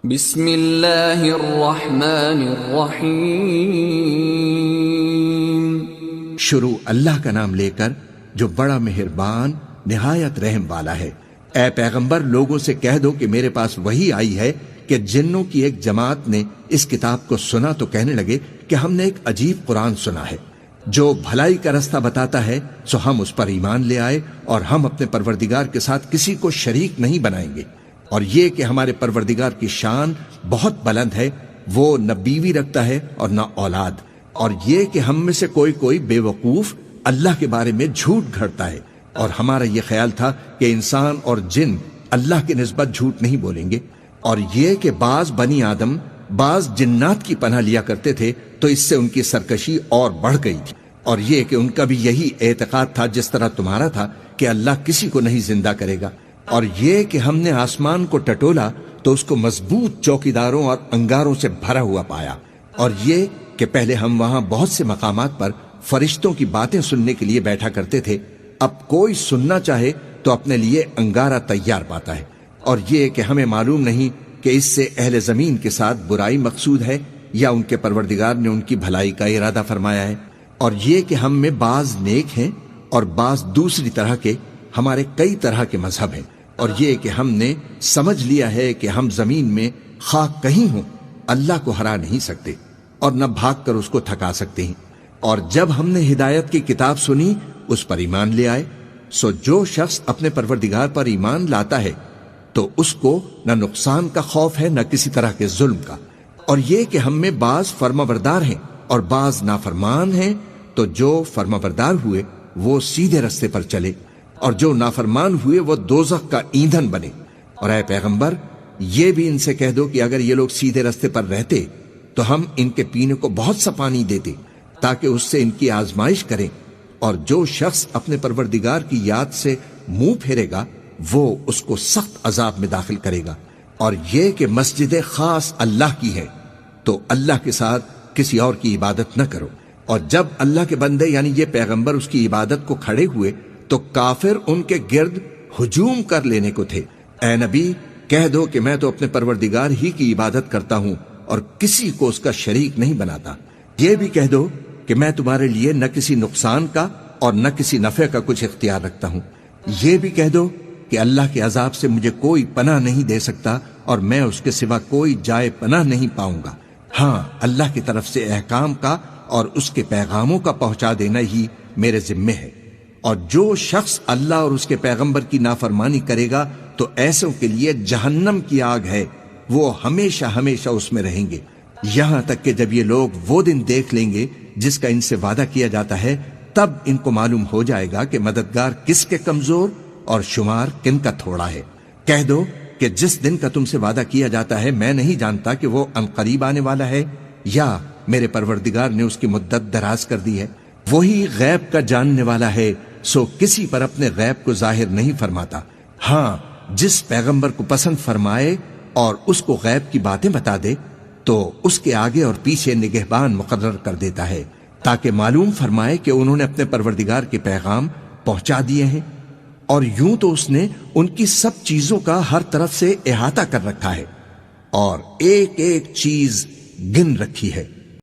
بسم اللہ الرحمن الرحیم۔ شروع اللہ کا نام لے کر جو بڑا مہربان نہایت رحم والا ہے۔ اے پیغمبر، لوگوں سے کہہ دو کہ میرے پاس وحی آئی ہے کہ جنوں کی ایک جماعت نے اس کتاب کو سنا تو کہنے لگے کہ ہم نے ایک عجیب قرآن سنا ہے جو بھلائی کا رستہ بتاتا ہے، سو ہم اس پر ایمان لے آئے اور ہم اپنے پروردگار کے ساتھ کسی کو شریک نہیں بنائیں گے۔ اور یہ کہ ہمارے پروردگار کی شان بہت بلند ہے، وہ نہ بیوی رکھتا ہے اور نہ اولاد، اور یہ کہ ہم میں سے کوئی بے وقوف اللہ کے بارے میں جھوٹ گھڑتا ہے، اور ہمارا یہ خیال تھا کہ انسان اور جن اللہ کی نسبت جھوٹ نہیں بولیں گے، اور یہ کہ بعض بنی آدم بعض جنات کی پناہ لیا کرتے تھے تو اس سے ان کی سرکشی اور بڑھ گئی تھی، اور یہ کہ ان کا بھی یہی اعتقاد تھا جس طرح تمہارا تھا کہ اللہ کسی کو نہیں زندہ کرے گا، اور یہ کہ ہم نے آسمان کو ٹٹولا تو اس کو مضبوط چوکیداروں اور انگاروں سے بھرا ہوا پایا، اور یہ کہ پہلے ہم وہاں بہت سے مقامات پر فرشتوں کی باتیں سننے کے لیے بیٹھا کرتے تھے، اب کوئی سننا چاہے تو اپنے لیے انگارہ تیار پاتا ہے، اور یہ کہ ہمیں معلوم نہیں کہ اس سے اہل زمین کے ساتھ برائی مقصود ہے یا ان کے پروردگار نے ان کی بھلائی کا ارادہ فرمایا ہے، اور یہ کہ ہم میں بعض نیک ہیں اور بعض دوسری طرح کے، ہمارے کئی طرح کے مذہب ہیں، اور یہ کہ ہم نے سمجھ لیا ہے کہ ہم زمین میں خاک کہیں ہوں اللہ کو ہرا نہیں سکتے اور نہ بھاگ کر اس کو تھکا سکتے ہیں، اور جب ہم نے ہدایت کی کتاب سنی اس پر ایمان لے آئے، سو جو شخص اپنے پروردگار پر ایمان لاتا ہے تو اس کو نہ نقصان کا خوف ہے نہ کسی طرح کے ظلم کا، اور یہ کہ ہم میں بعض فرمانبردار ہیں اور بعض نافرمان ہیں، تو جو فرمانبردار ہوئے وہ سیدھے رستے پر چلے اور جو نافرمان ہوئے وہ دوزخ کا ایندھن بنے۔ اور اے پیغمبر، یہ بھی ان سے کہہ دو کہ اگر یہ لوگ سیدھے رستے پر رہتے تو ہم ان کے پینے کو بہت سا پانی دیتے تاکہ اس سے ان کی آزمائش کریں، اور جو شخص اپنے پروردگار کی یاد سے منہ پھیرے گا وہ اس کو سخت عذاب میں داخل کرے گا، اور یہ کہ مسجد خاص اللہ کی ہے تو اللہ کے ساتھ کسی اور کی عبادت نہ کرو، اور جب اللہ کے بندے یعنی یہ پیغمبر اس کی عبادت کو کھڑے ہوئے تو کافر ان کے گرد ہجوم کر لینے کو تھے۔ اے نبی، کہہ دو کہ میں تو اپنے پروردگار ہی کی عبادت کرتا ہوں اور کسی کو اس کا شریک نہیں بناتا۔ یہ بھی کہہ دو کہ میں تمہارے لیے نہ کسی نقصان کا اور نہ کسی نفع کا کچھ اختیار رکھتا ہوں۔ یہ بھی کہہ دو کہ اللہ کے عذاب سے مجھے کوئی پناہ نہیں دے سکتا اور میں اس کے سوا کوئی جائے پناہ نہیں پاؤں گا، ہاں اللہ کی طرف سے احکام کا اور اس کے پیغاموں کا پہنچا دینا ہی میرے ذمے ہے، اور جو شخص اللہ اور اس کے پیغمبر کی نافرمانی کرے گا تو ایسوں کے لیے جہنم کی آگ ہے، وہ ہمیشہ ہمیشہ اس میں رہیں گے، یہاں تک کہ جب یہ لوگ وہ دن دیکھ لیں گے جس کا ان سے وعدہ کیا جاتا ہے، تب ان کو معلوم ہو جائے گا کہ مددگار کس کے کمزور اور شمار کن کا تھوڑا ہے۔ کہہ دو کہ جس دن کا تم سے وعدہ کیا جاتا ہے میں نہیں جانتا کہ وہ عنقریب آنے والا ہے یا میرے پروردگار نے اس کی مدت دراز کر دی ہے، وہی غیب کا جاننے والا ہے، سو کسی پر اپنے غیب کو ظاہر نہیں فرماتا، ہاں جس پیغمبر کو پسند فرمائے اور اس کو غیب کی باتیں بتا دے تو اس کے آگے اور پیچھے نگہبان مقرر کر دیتا ہے تاکہ معلوم فرمائے کہ انہوں نے اپنے پروردگار کے پیغام پہنچا دیے ہیں، اور یوں تو اس نے ان کی سب چیزوں کا ہر طرف سے احاطہ کر رکھا ہے اور ایک ایک چیز گن رکھی ہے۔